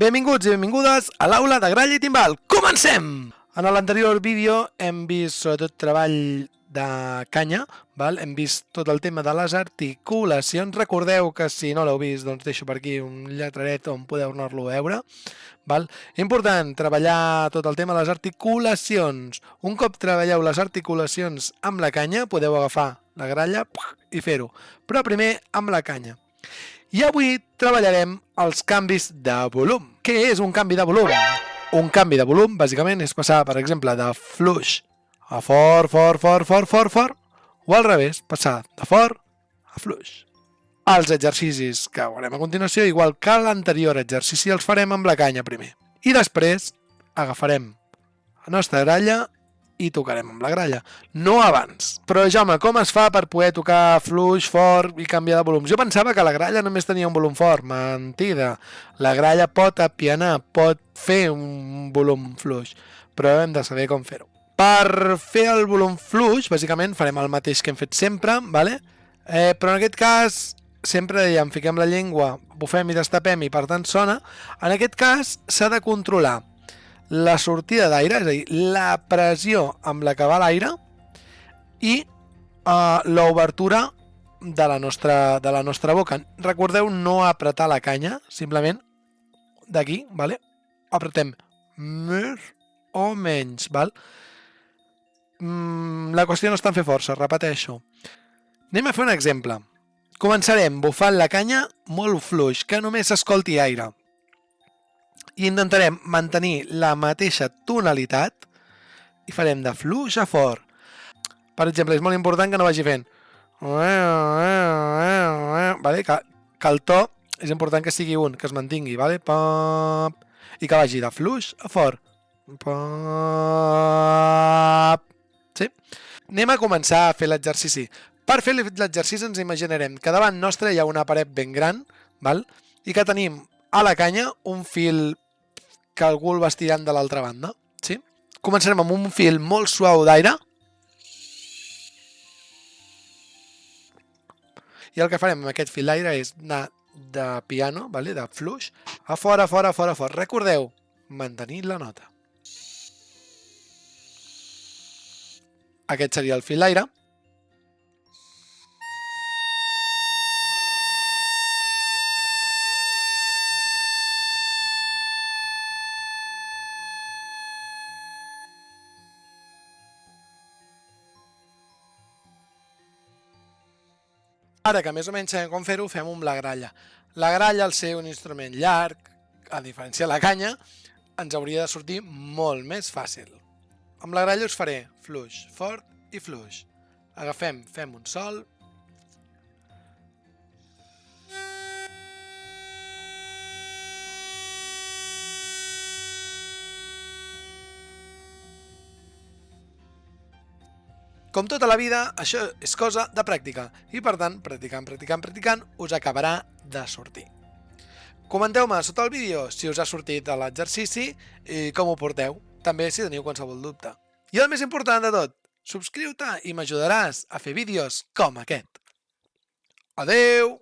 Benvinguts i benvingudes a l'aula de gralla i timbal. Comencem! En l'anterior vídeo hem vist sobretot treball de canya, hem vist tot el tema de les articulacions. Recordeu que si no l'heu vist, doncs deixo per aquí un lletraret on podeu anar-lo a veure. Important treballar tot el tema de les articulacions. Un cop treballeu les articulacions amb la canya, podeu agafar la gralla i fer-ho. Però primer amb la canya. I avui treballarem els canvis de volum. Què és un canvi de volum? Un canvi de volum, bàsicament, és passar, per exemple, de fluix a fort, o al revés, passar de fort a fluix. Els exercicis que veurem a continuació, igual que l'anterior exercici, els farem amb la canya primer. I després agafarem la nostra gralla i tocarem amb la gralla, no abans. Però, Jaume, com es fa per poder tocar fluix, fort i canviar de volums? Jo pensava que la gralla només tenia un volum fort. Mentida. La gralla pot apianar, pot fer un volum fluix, però hem de saber com fer-ho. Per fer el volum fluix, bàsicament, farem el mateix que hem fet sempre, però en aquest cas, sempre dèiem, fiquem la llengua, bufem i destapem i per tant sona. En aquest cas s'ha de controlar la sortida d'aire, és a dir, la pressió amb la que va l'aire i l'obertura de la nostra boca. Recordeu no apretar la canya, simplement d'aquí, apretem més o menys. La qüestió no està en fer força, repeteixo. Anem a fer un exemple. Començarem bufant la canya molt fluix, que només s'escolti aire. I intentarem mantenir la mateixa tonalitat i farem de fluix a fort. Per exemple, és molt important que no vagi fent que el to és important que sigui un, que es mantingui, i que vagi de fluix a fort. Sí? Anem a començar a fer l'exercici. Per fer l'exercici ens imaginarem que davant nostre hi ha una paret ben gran i que tenim a la canya un fil que algú el va estirant de l'altra banda. Sí? Començarem amb un fil molt suau d'aire. I el que farem amb aquest fil d'aire és anar de piano, de fluix, a fora. Recordeu, mantenir la nota. Aquest seria el fil d'aire. Ara que més o menys sabem com fer-ho, fem-ho amb la gralla. La gralla, al ser un instrument llarg, a diferència de la canya, ens hauria de sortir molt més fàcil. Amb la gralla us faré fluix, fort i fluix. Agafem, fem un sol. Com tota la vida, això és cosa de pràctica i, per tant, practicant, us acabarà de sortir. Comenteu-me sota el vídeo si us ha sortit l'exercici i com ho porteu, també si teniu qualsevol dubte. I el més important de tot, subscriu-te i m'ajudaràs a fer vídeos com aquest. Adeu!